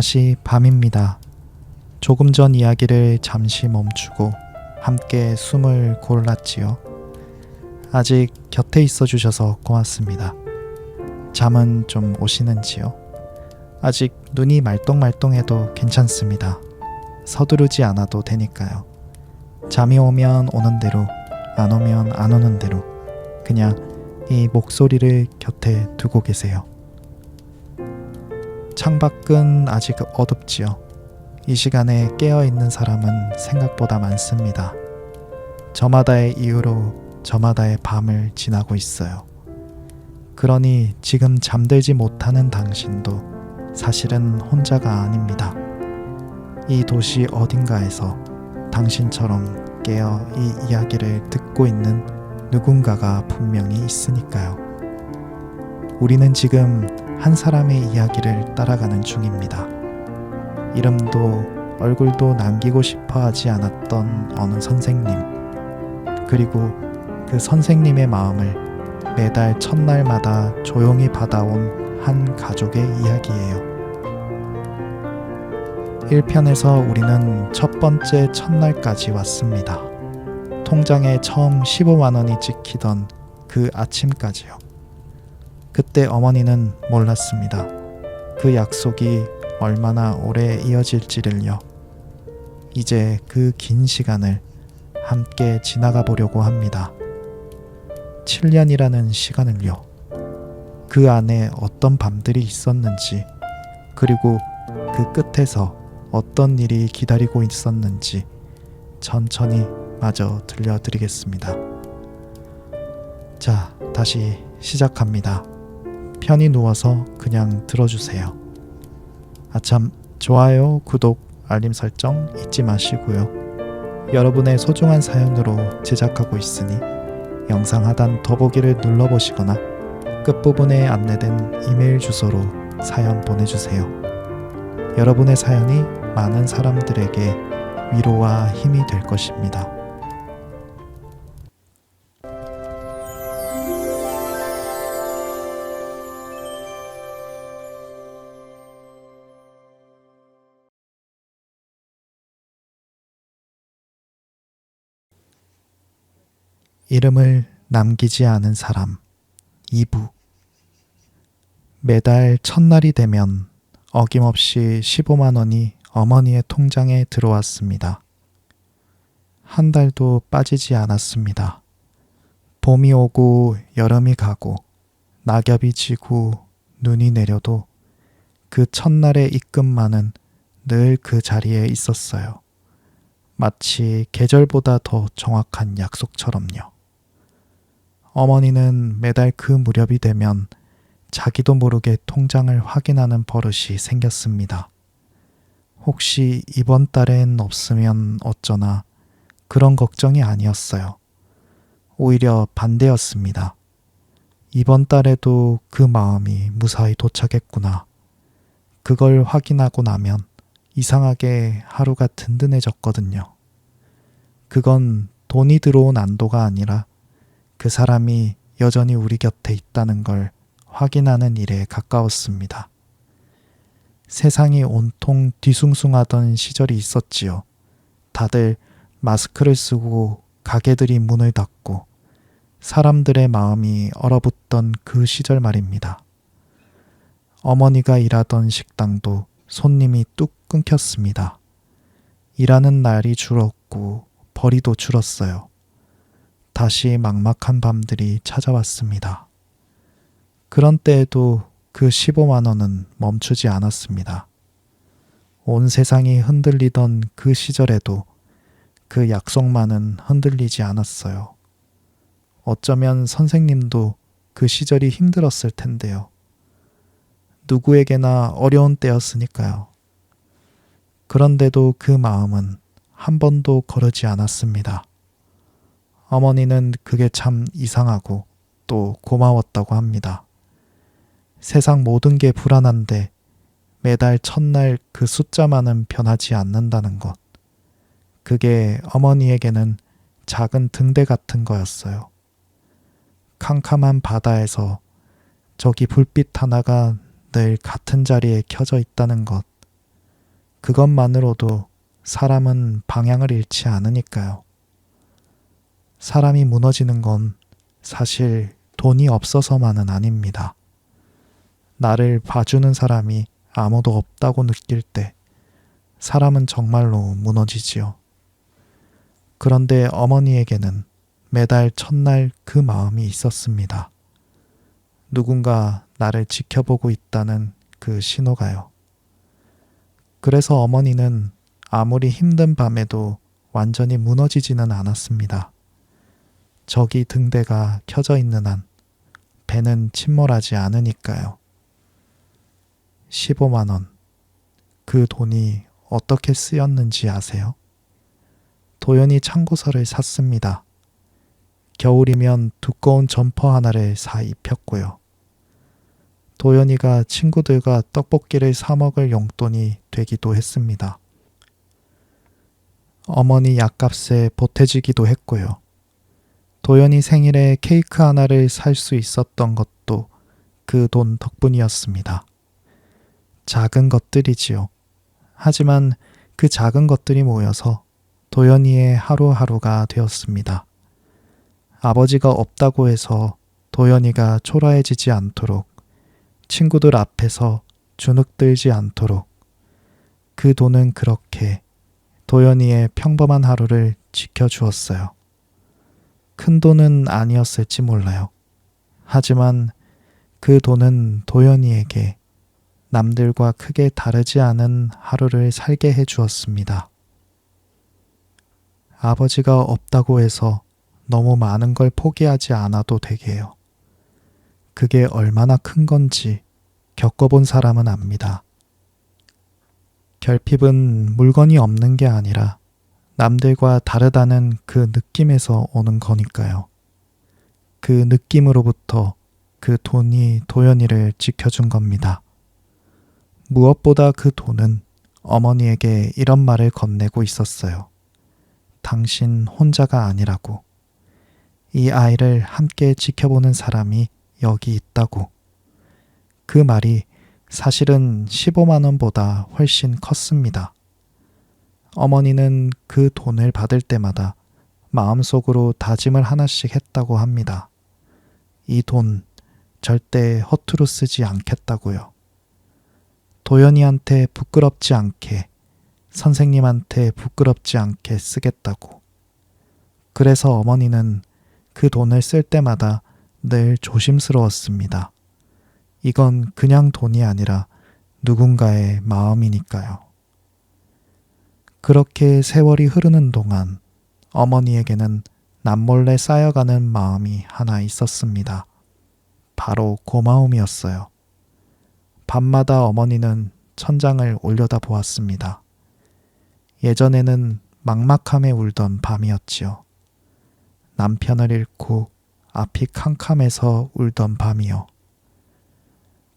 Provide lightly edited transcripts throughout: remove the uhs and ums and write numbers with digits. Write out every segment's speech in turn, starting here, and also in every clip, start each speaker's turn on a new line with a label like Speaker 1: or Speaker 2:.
Speaker 1: 다시 밤입니다. 조금 전 이야기를 잠시 멈추고 함께 숨을 골랐지요. 아직 곁에 있어 주셔서 고맙습니다. 잠은 좀 오시는지요? 아직 눈이 말똥말똥해도 괜찮습니다. 서두르지 않아도 되니까요. 잠이 오면 오는 대로, 안 오면 안 오는 대로 그냥 이 목소리를 곁에 두고 계세요. 창밖은 아직 어둡지요. 이 시간에 깨어있는 사람은 생각보다 많습니다. 저마다의 이유로 저마다의 밤을 지나고 있어요. 그러니 지금 잠들지 못하는 당신도 사실은 혼자가 아닙니다. 이 도시 어딘가에서 당신처럼 깨어 이 이야기를 듣고 있는 누군가가 분명히 있으니까요. 우리는 지금 한 사람의 이야기를 따라가는 중입니다. 이름도 얼굴도 남기고 싶어 하지 않았던 어느 선생님, 그리고 그 선생님의 마음을 매달 첫날마다 조용히 받아온 한 가족의 이야기예요. 1편에서 우리는 첫 번째 첫날까지 왔습니다. 통장에 처음 15만 원이 찍히던 그 아침까지요. 그때 어머니는 몰랐습니다. 그 약속이 얼마나 오래 이어질지를요. 이제 그 긴 시간을 함께 지나가 보려고 합니다. 7년이라는 시간을요. 그 안에 어떤 밤들이 있었는지, 그리고 그 끝에서 어떤 일이 기다리고 있었는지 천천히 마저 들려드리겠습니다. 자, 다시 시작합니다. 편히 누워서 그냥 들어주세요. 아참, 좋아요, 구독, 알림 설정 잊지 마시고요. 여러분의 소중한 사연으로 제작하고 있으니 영상 하단 더보기를 눌러보시거나 끝부분에 안내된 이메일 주소로 사연 보내주세요. 여러분의 사연이 많은 사람들에게 위로와 힘이 될 것입니다. 이름을 남기지 않은 사람 2부. 매달 첫날이 되면 어김없이 15만 원이 어머니의 통장에 들어왔습니다. 한 달도 빠지지 않았습니다. 봄이 오고 여름이 가고 낙엽이 지고 눈이 내려도 그 첫날의 입금만은 늘 그 자리에 있었어요. 마치 계절보다 더 정확한 약속처럼요. 어머니는 매달 그 무렵이 되면 자기도 모르게 통장을 확인하는 버릇이 생겼습니다. 혹시 이번 달엔 없으면 어쩌나 그런 걱정이 아니었어요. 오히려 반대였습니다. 이번 달에도 그 마음이 무사히 도착했구나. 그걸 확인하고 나면 이상하게 하루가 든든해졌거든요. 그건 돈이 들어온 안도가 아니라 그 사람이 여전히 우리 곁에 있다는 걸 확인하는 일에 가까웠습니다. 세상이 온통 뒤숭숭하던 시절이 있었지요. 다들 마스크를 쓰고 가게들이 문을 닫고 사람들의 마음이 얼어붙던 그 시절 말입니다. 어머니가 일하던 식당도 손님이 뚝 끊겼습니다. 일하는 날이 줄었고 벌이도 줄었어요. 다시 막막한 밤들이 찾아왔습니다. 그런 때에도 그 15만 원은 멈추지 않았습니다. 온 세상이 흔들리던 그 시절에도 그 약속만은 흔들리지 않았어요. 어쩌면 선생님도 그 시절이 힘들었을 텐데요. 누구에게나 어려운 때였으니까요. 그런데도 그 마음은 한 번도 거르지 않았습니다. 어머니는 그게 참 이상하고 또 고마웠다고 합니다. 세상 모든 게 불안한데 매달 첫날 그 숫자만은 변하지 않는다는 것. 그게 어머니에게는 작은 등대 같은 거였어요. 캄캄한 바다에서 저기 불빛 하나가 늘 같은 자리에 켜져 있다는 것. 그것만으로도 사람은 방향을 잃지 않으니까요. 사람이 무너지는 건 사실 돈이 없어서만은 아닙니다. 나를 봐주는 사람이 아무도 없다고 느낄 때 사람은 정말로 무너지지요. 그런데 어머니에게는 매달 첫날 그 마음이 있었습니다. 누군가 나를 지켜보고 있다는 그 신호가요. 그래서 어머니는 아무리 힘든 밤에도 완전히 무너지지는 않았습니다. 저기 등대가 켜져 있는 한 배는 침몰하지 않으니까요. 15만 원. 그 돈이 어떻게 쓰였는지 아세요? 도연이 참고서를 샀습니다. 겨울이면 두꺼운 점퍼 하나를 사 입혔고요. 도연이가 친구들과 떡볶이를 사 먹을 용돈이 되기도 했습니다. 어머니 약값에 보태지기도 했고요. 도연이 생일에 케이크 하나를 살 수 있었던 것도 그 돈 덕분이었습니다. 작은 것들이지요. 하지만 그 작은 것들이 모여서 도연이의 하루하루가 되었습니다. 아버지가 없다고 해서 도연이가 초라해지지 않도록, 친구들 앞에서 주눅들지 않도록 그 돈은 그렇게 도연이의 평범한 하루를 지켜주었어요. 큰 돈은 아니었을지 몰라요. 하지만 그 돈은 도연이에게 남들과 크게 다르지 않은 하루를 살게 해주었습니다. 아버지가 없다고 해서 너무 많은 걸 포기하지 않아도 되게 해요. 그게 얼마나 큰 건지 겪어본 사람은 압니다. 결핍은 물건이 없는 게 아니라 남들과 다르다는 그 느낌에서 오는 거니까요. 그 느낌으로부터 그 돈이 도연이를 지켜준 겁니다. 무엇보다 그 돈은 어머니에게 이런 말을 건네고 있었어요. 당신 혼자가 아니라고. 이 아이를 함께 지켜보는 사람이 여기 있다고. 그 말이 사실은 15만 원보다 훨씬 컸습니다. 어머니는 그 돈을 받을 때마다 마음속으로 다짐을 하나씩 했다고 합니다. 이 돈 절대 허투루 쓰지 않겠다고요. 도연이한테 부끄럽지 않게, 선생님한테 부끄럽지 않게 쓰겠다고. 그래서 어머니는 그 돈을 쓸 때마다 늘 조심스러웠습니다. 이건 그냥 돈이 아니라 누군가의 마음이니까요. 그렇게 세월이 흐르는 동안 어머니에게는 남몰래 쌓여가는 마음이 하나 있었습니다. 바로 고마움이었어요. 밤마다 어머니는 천장을 올려다 보았습니다. 예전에는 막막함에 울던 밤이었지요. 남편을 잃고 앞이 캄캄해서 울던 밤이요.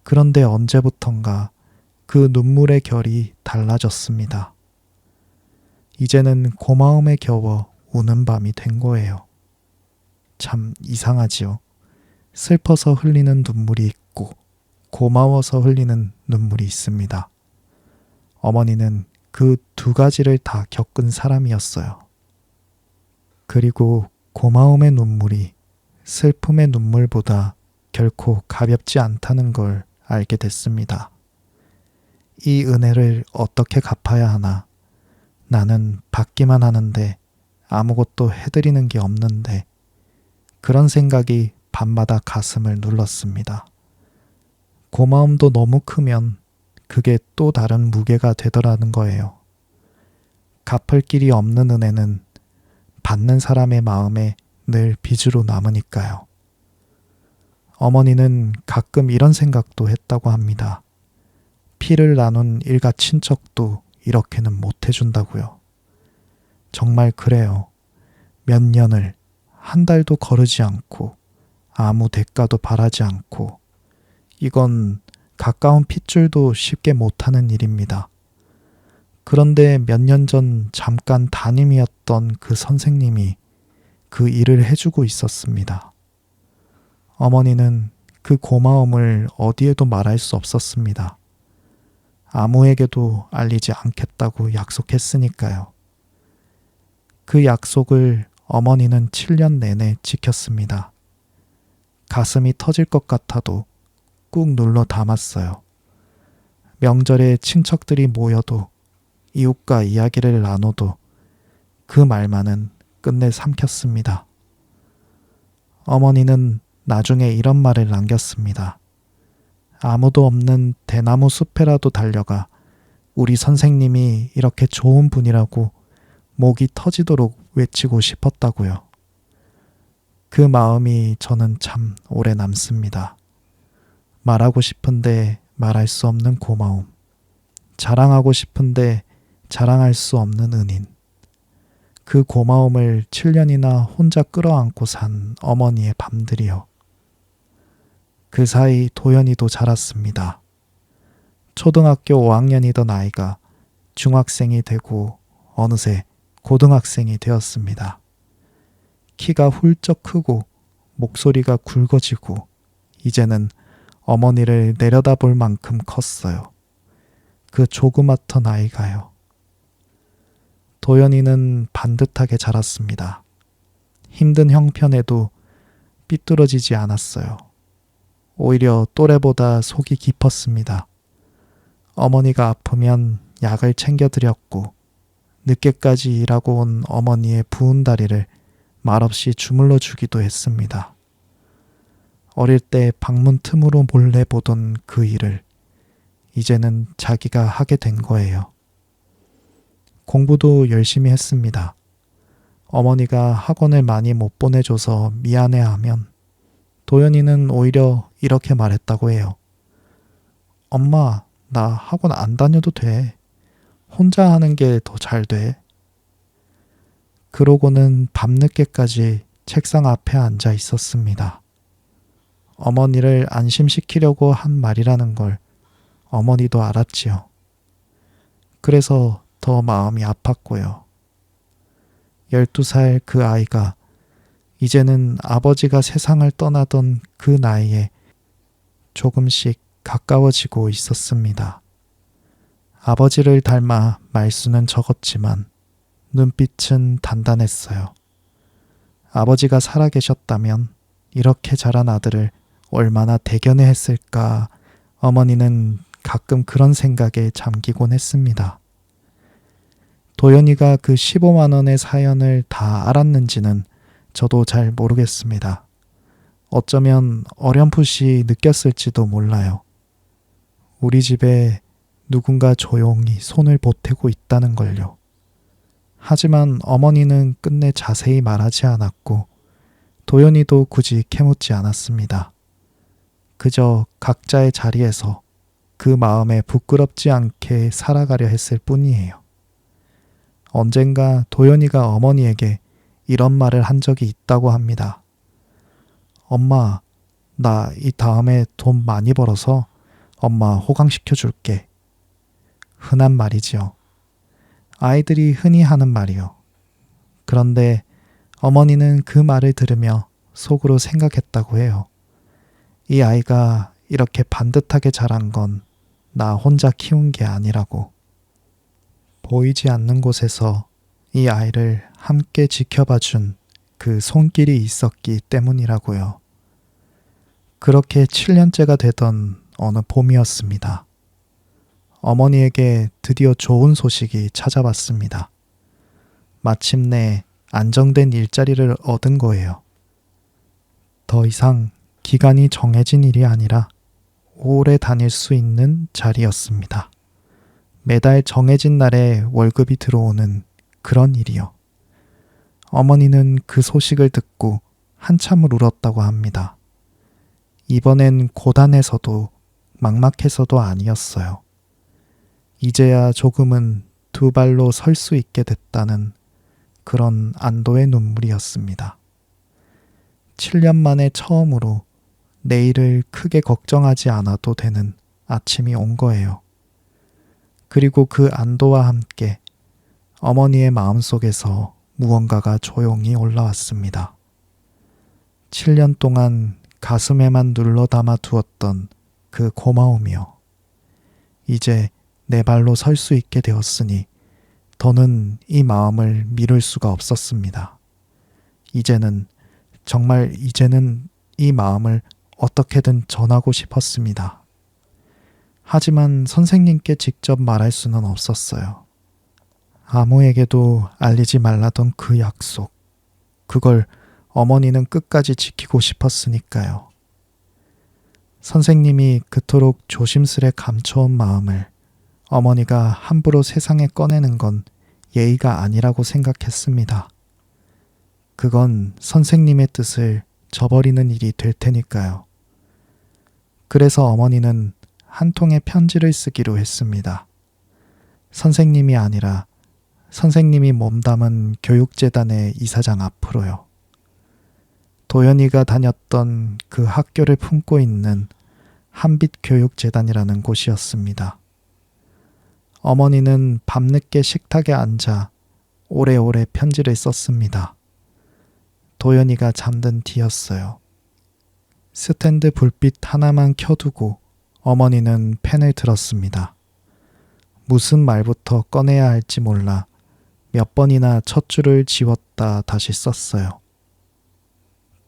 Speaker 1: 그런데 언제부턴가 그 눈물의 결이 달라졌습니다. 이제는 고마움에 겨워 우는 밤이 된 거예요. 참 이상하지요. 슬퍼서 흘리는 눈물이 있고 고마워서 흘리는 눈물이 있습니다. 어머니는 그 두 가지를 다 겪은 사람이었어요. 그리고 고마움의 눈물이 슬픔의 눈물보다 결코 가볍지 않다는 걸 알게 됐습니다. 이 은혜를 어떻게 갚아야 하나? 나는 받기만 하는데 아무것도 해드리는 게 없는데, 그런 생각이 밤마다 가슴을 눌렀습니다. 고마움도 너무 크면 그게 또 다른 무게가 되더라는 거예요. 갚을 길이 없는 은혜는 받는 사람의 마음에 늘 빚으로 남으니까요. 어머니는 가끔 이런 생각도 했다고 합니다. 피를 나눈 일가 친척도 이렇게는 못 해준다고요. 정말 그래요. 몇 년을, 한 달도 거르지 않고 아무 대가도 바라지 않고, 이건 가까운 핏줄도 쉽게 못하는 일입니다. 그런데 몇 년 전 잠깐 담임이었던 그 선생님이 그 일을 해주고 있었습니다. 어머니는 그 고마움을 어디에도 말할 수 없었습니다. 아무에게도 알리지 않겠다고 약속했으니까요. 그 약속을 어머니는 7년 내내 지켰습니다. 가슴이 터질 것 같아도 꾹 눌러 담았어요. 명절에 친척들이 모여도 이웃과 이야기를 나눠도 그 말만은 끝내 삼켰습니다. 어머니는 나중에 이런 말을 남겼습니다. 아무도 없는 대나무 숲에라도 달려가 우리 선생님이 이렇게 좋은 분이라고 목이 터지도록 외치고 싶었다고요. 그 마음이 저는 참 오래 남습니다. 말하고 싶은데 말할 수 없는 고마움. 자랑하고 싶은데 자랑할 수 없는 은인. 그 고마움을 7년이나 혼자 끌어안고 산 어머니의 밤들이요. 그 사이 도연이도 자랐습니다. 초등학교 5학년이던 아이가 중학생이 되고 어느새 고등학생이 되었습니다. 키가 훌쩍 크고 목소리가 굵어지고 이제는 어머니를 내려다볼 만큼 컸어요. 그 조그맣던 아이가요. 도연이는 반듯하게 자랐습니다. 힘든 형편에도 삐뚤어지지 않았어요. 오히려 또래보다 속이 깊었습니다. 어머니가 아프면 약을 챙겨드렸고 늦게까지 일하고 온 어머니의 부은 다리를 말없이 주물러 주기도 했습니다. 어릴 때 방문 틈으로 몰래 보던 그 일을 이제는 자기가 하게 된 거예요. 공부도 열심히 했습니다. 어머니가 학원을 많이 못 보내줘서 미안해하면 도연이는 오히려 이렇게 말했다고 해요. 엄마, 나 학원 안 다녀도 돼. 혼자 하는 게 더 잘 돼. 그러고는 밤늦게까지 책상 앞에 앉아 있었습니다. 어머니를 안심시키려고 한 말이라는 걸 어머니도 알았지요. 그래서 더 마음이 아팠고요. 12살 그 아이가 이제는 아버지가 세상을 떠나던 그 나이에 조금씩 가까워지고 있었습니다. 아버지를 닮아 말수는 적었지만 눈빛은 단단했어요. 아버지가 살아계셨다면 이렇게 자란 아들을 얼마나 대견해 했을까 어머니는 가끔 그런 생각에 잠기곤 했습니다. 도연이가 그 15만 원의 사연을 다 알았는지는 저도 잘 모르겠습니다. 어쩌면 어렴풋이 느꼈을지도 몰라요. 우리 집에 누군가 조용히 손을 보태고 있다는 걸요. 하지만 어머니는 끝내 자세히 말하지 않았고 도연이도 굳이 캐묻지 않았습니다. 그저 각자의 자리에서 그 마음에 부끄럽지 않게 살아가려 했을 뿐이에요. 언젠가 도연이가 어머니에게 이런 말을 한 적이 있다고 합니다. 엄마, 나 이 다음에 돈 많이 벌어서 엄마 호강시켜 줄게. 흔한 말이지요. 아이들이 흔히 하는 말이요. 그런데 어머니는 그 말을 들으며 속으로 생각했다고 해요. 이 아이가 이렇게 반듯하게 자란 건 나 혼자 키운 게 아니라고. 보이지 않는 곳에서 이 아이를 함께 지켜봐 준 그 손길이 있었기 때문이라고요. 그렇게 7년째가 되던 어느 봄이었습니다. 어머니에게 드디어 좋은 소식이 찾아왔습니다. 마침내 안정된 일자리를 얻은 거예요. 더 이상 기간이 정해진 일이 아니라 오래 다닐 수 있는 자리였습니다. 매달 정해진 날에 월급이 들어오는 그런 일이요. 어머니는 그 소식을 듣고 한참을 울었다고 합니다. 이번엔 고단해서도 막막해서도 아니었어요. 이제야 조금은 두 발로 설 수 있게 됐다는 그런 안도의 눈물이었습니다. 7년 만에 처음으로 내일을 크게 걱정하지 않아도 되는 아침이 온 거예요. 그리고 그 안도와 함께 어머니의 마음속에서 무언가가 조용히 올라왔습니다. 7년 동안 가슴에만 눌러 담아 두었던 그 고마움이요. 이제 내 발로 설 수 있게 되었으니 더는 이 마음을 미룰 수가 없었습니다. 정말 이제는 이 마음을 어떻게든 전하고 싶었습니다. 하지만 선생님께 직접 말할 수는 없었어요. 아무에게도 알리지 말라던 그 약속, 그걸 어머니는 끝까지 지키고 싶었으니까요. 선생님이 그토록 조심스레 감춰온 마음을 어머니가 함부로 세상에 꺼내는 건 예의가 아니라고 생각했습니다. 그건 선생님의 뜻을 저버리는 일이 될 테니까요. 그래서 어머니는 한 통의 편지를 쓰기로 했습니다. 선생님이 아니라 선생님이 몸담은 교육재단의 이사장 앞으로요. 도연이가 다녔던 그 학교를 품고 있는 한빛교육재단이라는 곳이었습니다. 어머니는 밤늦게 식탁에 앉아 오래오래 편지를 썼습니다. 도연이가 잠든 뒤였어요. 스탠드 불빛 하나만 켜두고 어머니는 펜을 들었습니다. 무슨 말부터 꺼내야 할지 몰라 몇 번이나 첫 줄을 지웠다 다시 썼어요.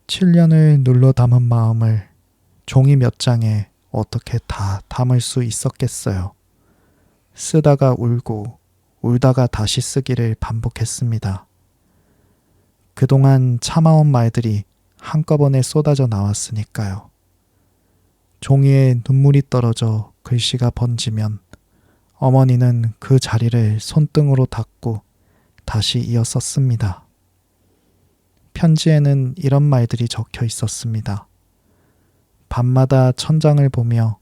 Speaker 1: 7년을 눌러 담은 마음을 종이 몇 장에 어떻게 다 담을 수 있었겠어요. 쓰다가 울고 울다가 다시 쓰기를 반복했습니다. 그동안 참아온 말들이 한꺼번에 쏟아져 나왔으니까요. 종이에 눈물이 떨어져 글씨가 번지면 어머니는 그 자리를 손등으로 닦고 다시 이어 썼습니다. 편지에는 이런 말들이 적혀 있었습니다. 밤마다 천장을 보며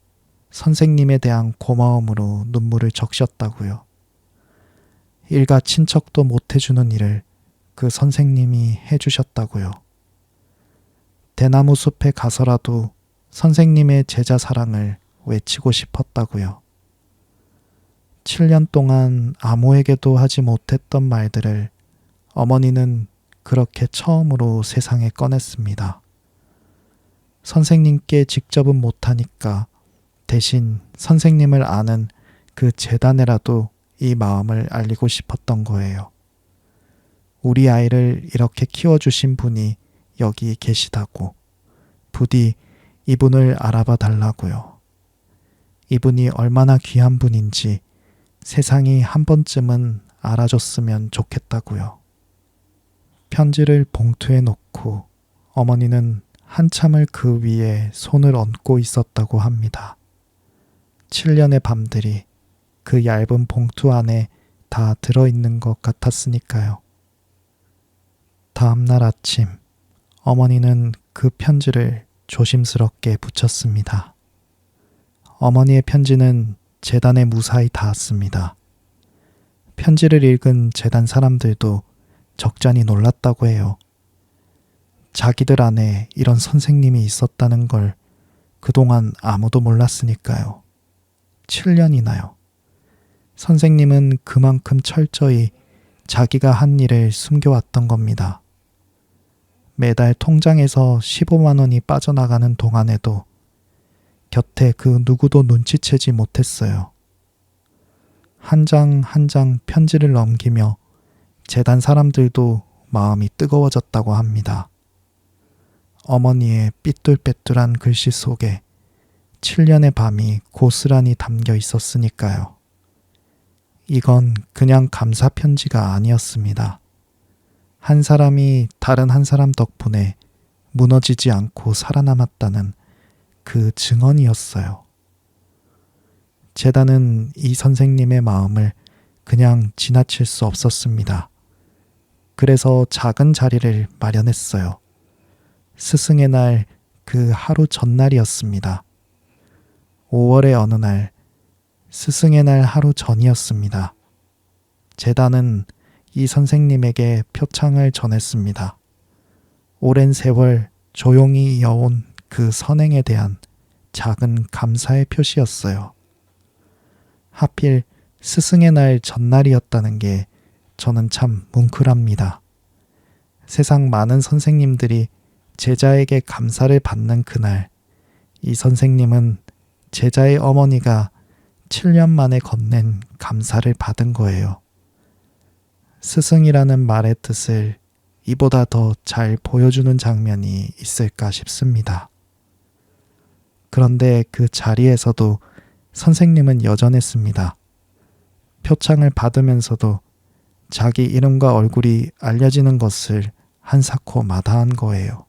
Speaker 1: 선생님에 대한 고마움으로 눈물을 적셨다고요. 일가 친척도 못해주는 일을 그 선생님이 해주셨다고요. 대나무 숲에 가서라도 선생님의 제자 사랑을 외치고 싶었다고요. 7년 동안 아무에게도 하지 못했던 말들을 어머니는 그렇게 처음으로 세상에 꺼냈습니다. 선생님께 직접은 못하니까 대신 선생님을 아는 그 재단에라도 이 마음을 알리고 싶었던 거예요. 우리 아이를 이렇게 키워주신 분이 여기 계시다고 부디 이분을 알아봐 달라고요. 이분이 얼마나 귀한 분인지 세상이 한 번쯤은 알아줬으면 좋겠다고요. 편지를 봉투에 넣고 어머니는 한참을 그 위에 손을 얹고 있었다고 합니다. 7년의 밤들이 그 얇은 봉투 안에 다 들어있는 것 같았으니까요. 다음 날 아침 어머니는 그 편지를 조심스럽게 붙였습니다. 어머니의 편지는 재단에 무사히 닿았습니다. 편지를 읽은 재단 사람들도 적잖이 놀랐다고 해요. 자기들 안에 이런 선생님이 있었다는 걸 그동안 아무도 몰랐으니까요. 7년이나요. 선생님은 그만큼 철저히 자기가 한 일을 숨겨왔던 겁니다. 매달 통장에서 15만 원이 빠져나가는 동안에도 곁에 그 누구도 눈치채지 못했어요. 한 장 한 장 편지를 넘기며 재단 사람들도 마음이 뜨거워졌다고 합니다. 어머니의 삐뚤빼뚤한 글씨 속에 7년의 밤이 고스란히 담겨 있었으니까요. 이건 그냥 감사 편지가 아니었습니다. 한 사람이 다른 한 사람 덕분에 무너지지 않고 살아남았다는 그 증언이었어요. 재단은 이 선생님의 마음을 그냥 지나칠 수 없었습니다. 그래서 작은 자리를 마련했어요. 스승의 날 그 하루 전날이었습니다. 5월의 어느 날 스승의 날 하루 전이었습니다. 재단은 이 선생님에게 표창을 전했습니다. 오랜 세월 조용히 이어온 그 선행에 대한 작은 감사의 표시였어요. 하필 스승의 날 전날이었다는 게 저는 참 뭉클합니다. 세상 많은 선생님들이 제자에게 감사를 받는 그날, 이 선생님은 제자의 어머니가 7년 만에 건넨 감사를 받은 거예요. 스승이라는 말의 뜻을 이보다 더 잘 보여주는 장면이 있을까 싶습니다. 그런데 그 자리에서도 선생님은 여전했습니다. 표창을 받으면서도 자기 이름과 얼굴이 알려지는 것을 한사코 마다한 거예요.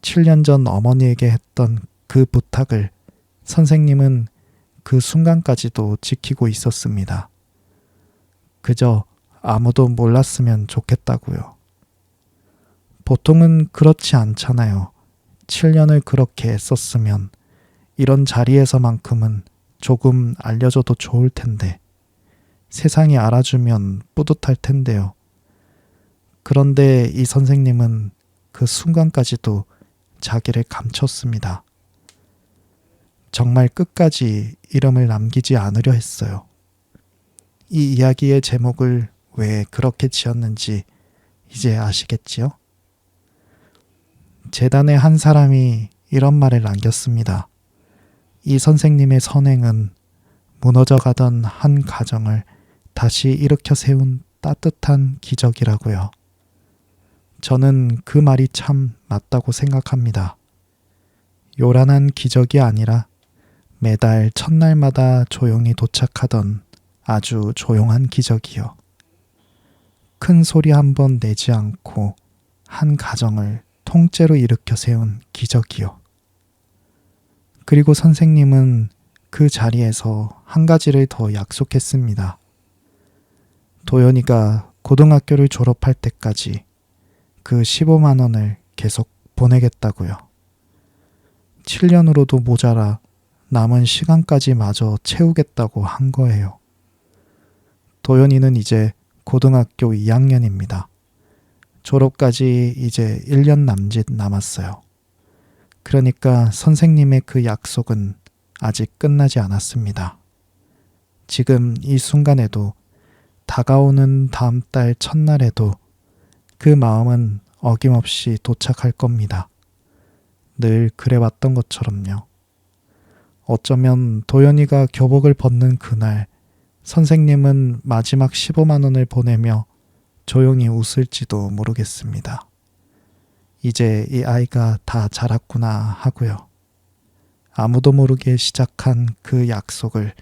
Speaker 1: 7년 전 어머니에게 했던 그 부탁을 선생님은 그 순간까지도 지키고 있었습니다. 그저 아무도 몰랐으면 좋겠다고요. 보통은 그렇지 않잖아요. 7년을 그렇게 애썼으면 이런 자리에서만큼은 조금 알려줘도 좋을 텐데, 세상이 알아주면 뿌듯할 텐데요. 그런데 이 선생님은 그 순간까지도 자기를 감췄습니다. 정말 끝까지 이름을 남기지 않으려 했어요. 이 이야기의 제목을 왜 그렇게 지었는지 이제 아시겠지요? 재단의 한 사람이 이런 말을 남겼습니다. 이 선생님의 선행은 무너져가던 한 가정을 다시 일으켜 세운 따뜻한 기적이라고요. 저는 그 말이 참 맞다고 생각합니다. 요란한 기적이 아니라 매달 첫날마다 조용히 도착하던 아주 조용한 기적이요. 큰 소리 한 번 내지 않고 한 가정을 통째로 일으켜 세운 기적이요. 그리고 선생님은 그 자리에서 한 가지를 더 약속했습니다. 도연이가 고등학교를 졸업할 때까지 그 15만 원을 계속 보내겠다고요. 7년으로도 모자라 남은 시간까지 마저 채우겠다고 한 거예요. 도연이는 이제 고등학교 2학년입니다. 졸업까지 이제 1년 남짓 남았어요. 그러니까 선생님의 그 약속은 아직 끝나지 않았습니다. 지금 이 순간에도, 다가오는 다음 달 첫날에도 그 마음은 어김없이 도착할 겁니다. 늘 그래왔던 것처럼요. 어쩌면 도연이가 교복을 벗는 그날 선생님은 마지막 15만 원을 보내며 조용히 웃을지도 모르겠습니다. 이제 이 아이가 다 자랐구나 하고요. 아무도 모르게 시작한 그 약속을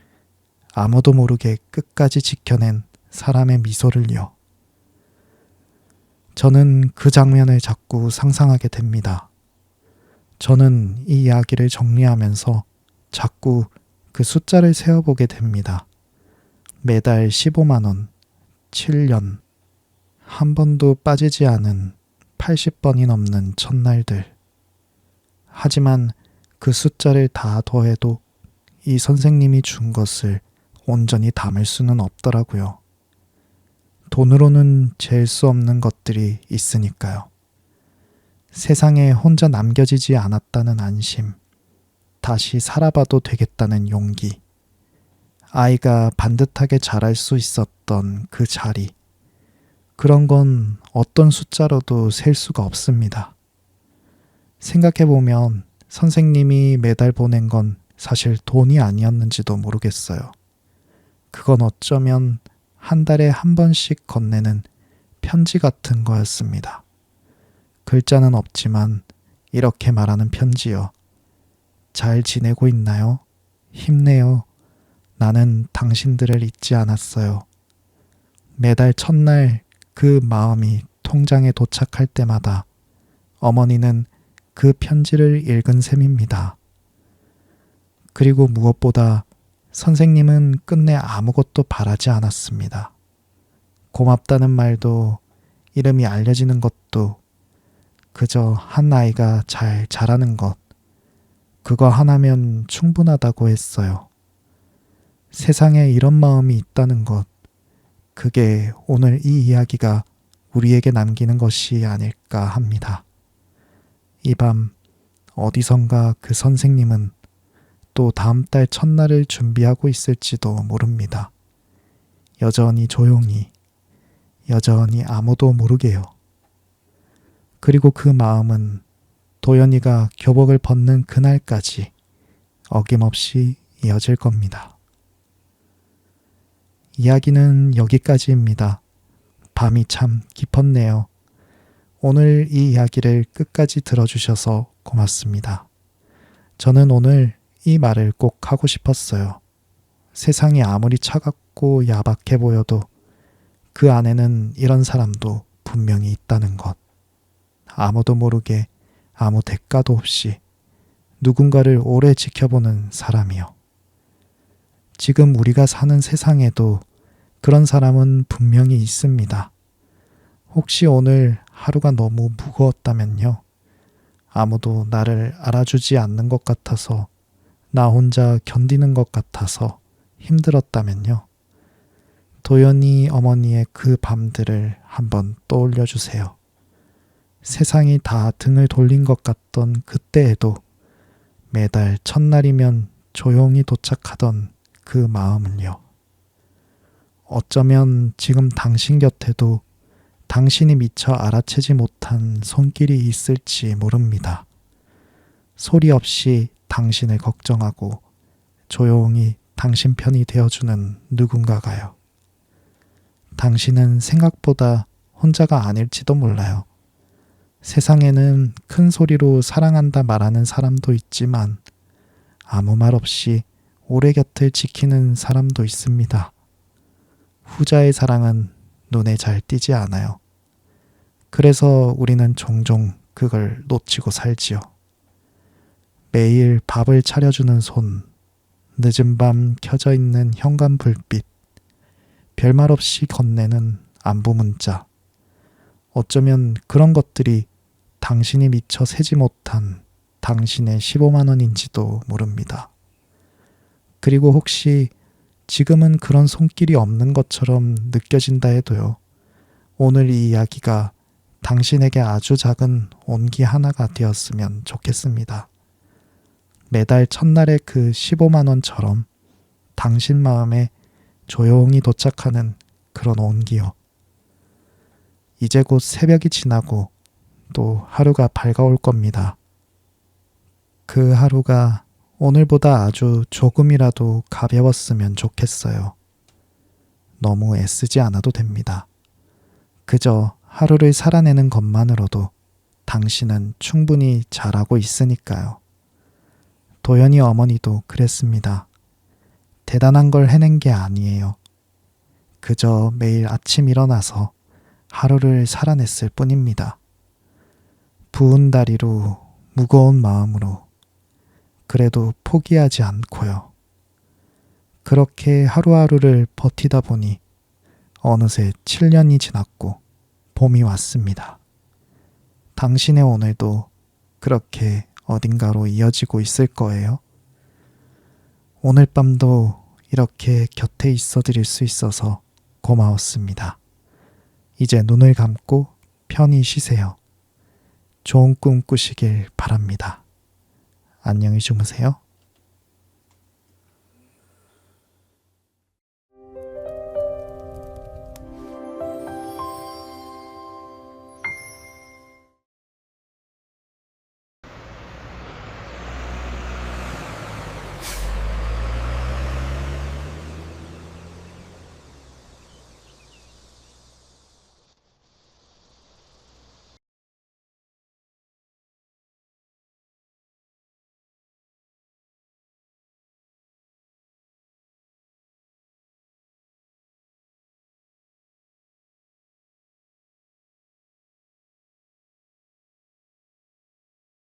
Speaker 1: 아무도 모르게 끝까지 지켜낸 사람의 미소를요. 저는 그 장면을 자꾸 상상하게 됩니다. 저는 이 이야기를 정리하면서 자꾸 그 숫자를 세어보게 됩니다. 매달 15만 원, 7년, 한 번도 빠지지 않은 80번이 넘는 첫날들. 하지만 그 숫자를 다 더해도 이 선생님이 준 것을 온전히 담을 수는 없더라고요. 돈으로는 잴 수 없는 것들이 있으니까요. 세상에 혼자 남겨지지 않았다는 안심, 다시 살아봐도 되겠다는 용기, 아이가 반듯하게 자랄 수 있었던 그 자리, 그런 건 어떤 숫자로도 셀 수가 없습니다. 생각해보면 선생님이 매달 보낸 건 사실 돈이 아니었는지도 모르겠어요. 그건 어쩌면 한 달에 한 번씩 건네는 편지 같은 거였습니다. 글자는 없지만 이렇게 말하는 편지요. 잘 지내고 있나요? 힘내요. 나는 당신들을 잊지 않았어요. 매달 첫날 그 마음이 통장에 도착할 때마다 어머니는 그 편지를 읽은 셈입니다. 그리고 무엇보다 선생님은 끝내 아무것도 바라지 않았습니다. 고맙다는 말도, 이름이 알려지는 것도, 그저 한 아이가 잘 자라는 것, 그거 하나면 충분하다고 했어요. 세상에 이런 마음이 있다는 것, 그게 오늘 이 이야기가 우리에게 남기는 것이 아닐까 합니다. 이 밤 어디선가 그 선생님은 또 다음 달 첫날을 준비하고 있을지도 모릅니다. 여전히 조용히, 여전히 아무도 모르게요. 그리고 그 마음은 도연이가 교복을 벗는 그날까지 어김없이 이어질 겁니다. 이야기는 여기까지입니다. 밤이 참 깊었네요. 오늘 이 이야기를 끝까지 들어주셔서 고맙습니다. 저는 오늘 이 말을 꼭 하고 싶었어요. 세상이 아무리 차갑고 야박해 보여도 그 안에는 이런 사람도 분명히 있다는 것. 아무도 모르게 아무 대가도 없이 누군가를 오래 지켜보는 사람이요. 지금 우리가 사는 세상에도 그런 사람은 분명히 있습니다. 혹시 오늘 하루가 너무 무거웠다면요. 아무도 나를 알아주지 않는 것 같아서, 나 혼자 견디는 것 같아서 힘들었다면요. 도연이 어머니의 그 밤들을 한번 떠올려 주세요. 세상이 다 등을 돌린 것 같던 그때에도 매달 첫날이면 조용히 도착하던 그 마음을요. 어쩌면 지금 당신 곁에도 당신이 미처 알아채지 못한 손길이 있을지 모릅니다. 소리 없이 당신을 걱정하고 조용히 당신 편이 되어주는 누군가가요. 당신은 생각보다 혼자가 아닐지도 몰라요. 세상에는 큰 소리로 사랑한다 말하는 사람도 있지만 아무 말 없이 오래 곁을 지키는 사람도 있습니다. 후자의 사랑은 눈에 잘 띄지 않아요. 그래서 우리는 종종 그걸 놓치고 살지요. 매일 밥을 차려주는 손, 늦은 밤 켜져 있는 현관 불빛, 별말 없이 건네는 안부 문자. 어쩌면 그런 것들이 당신이 미처 세지 못한 당신의 15만 원인지도 모릅니다. 그리고 혹시 지금은 그런 손길이 없는 것처럼 느껴진다 해도요. 오늘 이 이야기가 당신에게 아주 작은 온기 하나가 되었으면 좋겠습니다. 매달 첫날의 그 15만 원처럼 당신 마음에 조용히 도착하는 그런 온기요. 이제 곧 새벽이 지나고 또 하루가 밝아올 겁니다. 그 하루가 오늘보다 아주 조금이라도 가벼웠으면 좋겠어요. 너무 애쓰지 않아도 됩니다. 그저 하루를 살아내는 것만으로도 당신은 충분히 잘하고 있으니까요. 도연이 어머니도 그랬습니다. 대단한 걸 해낸 게 아니에요. 그저 매일 아침 일어나서 하루를 살아냈을 뿐입니다. 부은 다리로 무거운 마음으로 그래도 포기하지 않고요. 그렇게 하루하루를 버티다 보니 어느새 7년이 지났고 봄이 왔습니다. 당신의 오늘도 그렇게 어딘가로 이어지고 있을 거예요. 오늘 밤도 이렇게 곁에 있어 드릴 수 있어서 고마웠습니다. 이제 눈을 감고 편히 쉬세요. 좋은 꿈 꾸시길 바랍니다. 안녕히 주무세요.